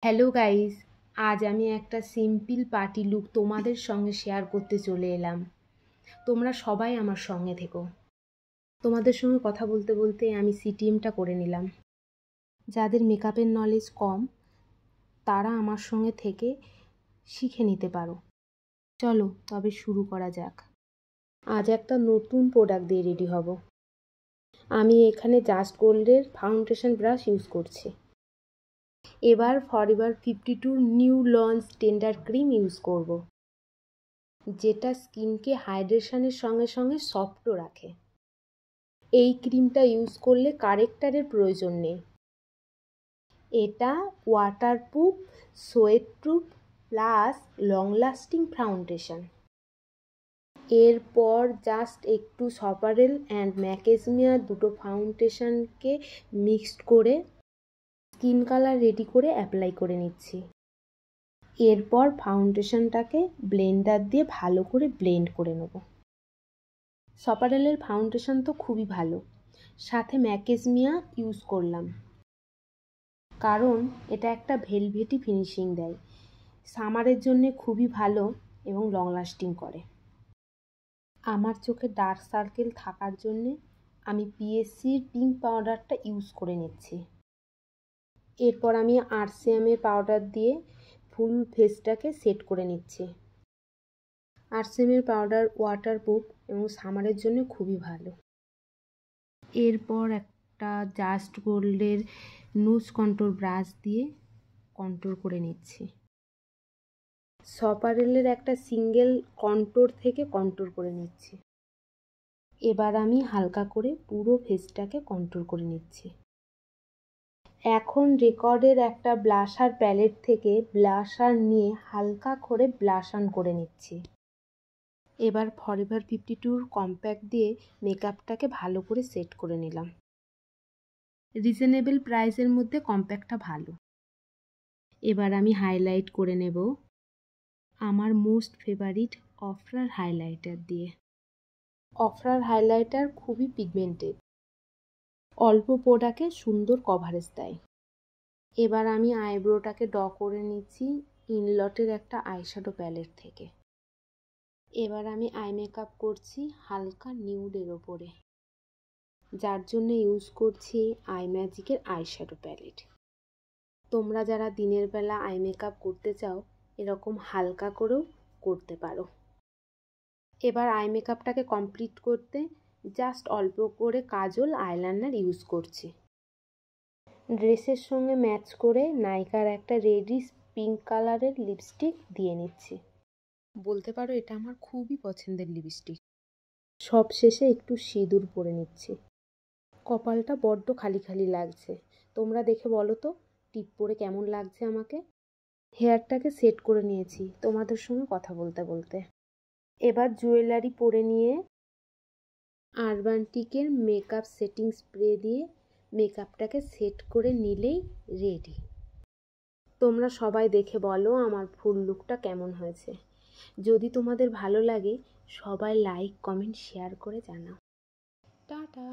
Hello guys, আজ আমি একটা সিম্পল পার্টি লুক তোমাদের সঙ্গে শেয়ার করতে চলে এলাম। তোমরা সবাই আমার সঙ্গে থেকো। তোমাদের সঙ্গে কথা বলতে বলতে আমি সিটিএমটা করে নিলাম। যাদের মেকআপের নলেজ কম তারা আমার সঙ্গে থেকে শিখে নিতে পারো। চলো তবে শুরু করা যাক। আজ একটা নতুন প্রোডাক্ট দিয়ে রেডি হব। আমি এখানে জাস্ট গোল্ডের ফাউন্ডেশন ব্রাশ ইউজ করছি। এবার forever 52 new launch tender cream use করব, যেটা স্কিনকে হাইড্রেশনের সঙ্গে সঙ্গে সফটও রাখে। এই ক্রিমটা ইউজ করলে কারেক্টারের প্রয়োজন নেই। এটা waterproof, sweatproof plus long lasting foundation. এরপর জাস্ট একটু সপারেল অ্যান্ড ম্যাকেজমিয়া দুটো ফাউন্ডেশনকে মিক্সড করে স্কিন কালার রেডি করে অ্যাপ্লাই করে নিচ্ছি। এরপর ফাউন্ডেশনটাকে ব্লেন্ডার দিয়ে ভালো করে ব্লেন্ড করে নেব। সপারেলের ফাউন্ডেশন তো খুবই ভালো, সাথে ম্যাকেজমিয়া ইউজ করলাম কারণ এটা একটা ভেলভেটি ফিনিশিং দেয়। সামারের জন্য খুবই ভালো এবং লং লাস্টিং করে। আমার চোখে ডার্ক সার্কেল থাকার জন্যে আমি পিএসসির পিঙ্ক পাউডারটা ইউজ করে নিচ্ছি। এরপর আমি আরসিএমের পাউডার দিয়ে ফুল ফেসটাকে সেট করে নিচ্ছি। আরসিএমের পাউডার ওয়াটারপ্রুফ এবং সামারের জন্য খুবই ভালো। এরপর একটা জাস্ট গোল্ডের নোজ কন্ট্রোল ব্রাশ দিয়ে কন্ট্রোল করে নিচ্ছি। সপারেলের একটা সিঙ্গেল কন্ট্রোর থেকে কন্ট্রোল করে নিচ্ছি। এবার আমি হালকা করে পুরো ফেসটাকে কন্ট্রোল করে নিচ্ছি। এখন রেকর্ডের একটা ব্লাশার প্যালেট থেকে ব্লাশার নিয়ে হালকা করে ব্লাশ অন করে নিচ্ছি। এবার ফরএভার 52 কম্প্যাক্ট দিয়ে মেকআপটাকে ভালো করে সেট করে নিলাম। রিজনেবল প্রাইসের মধ্যে কম্প্যাক্টটা ভালো। এবার আমি হাইলাইট করে নেব আমার মোস্ট ফেভারিট অফরার হাইলাইটার দিয়ে। অফরার হাইলাইটার খুবই পিগমেন্টেড, অল্প প্রোডাক্টে সুন্দর কভারেজ দেয়। এবার আমি আইব্রোটাকে ড্র করে নিচ্ছি ইনলটের একটা আইশ্যাডো প্যালেট থেকে। এবার আমি আই মেকআপ করছি হালকা নিউডের ওপরে, যার জন্য ইউজ করছি আই ম্যাজিকের আইশ্যাডো প্যালেট। তোমরা যারা দিনের বেলা আই মেকআপ করতে চাও এরকম হালকা করেও করতে পারো। এবার আই মেকআপটাকে কমপ্লিট করতে জাস্ট অল্প করে কাজল আইলাইনার ইউজ করছি। ড্রেসের সঙ্গে ম্যাচ করে নাইকার একটা রেডিশ পিঙ্ক কালারের লিপস্টিক দিয়ে নিচ্ছি। বলতে পারো এটা আমার খুবই পছন্দের লিপস্টিক। সব শেষে একটু সিঁদুর পরে নিচ্ছি। কপালটা বড্ড খালি খালি লাগছে, তোমরা দেখে বলো তো টিপ পরে কেমন লাগছে আমাকে। হেয়ারটাকে সেট করে নিয়েছি তোমাদের সঙ্গে কথা বলতে বলতে। এবার জুয়েলারি পরে নিয়ে আরবান্টিকের মেকআপ সেটিং স্প্রে দিয়ে মেকআপটাকে সেট করে নিলেই রেডি। তোমরা সবাই দেখে বলো আমার ফুল লুকটা কেমন হয়েছে। যদি তোমাদের ভালো লাগে সবাই লাইক কমেন্ট শেয়ার করে জানাও। টাটা।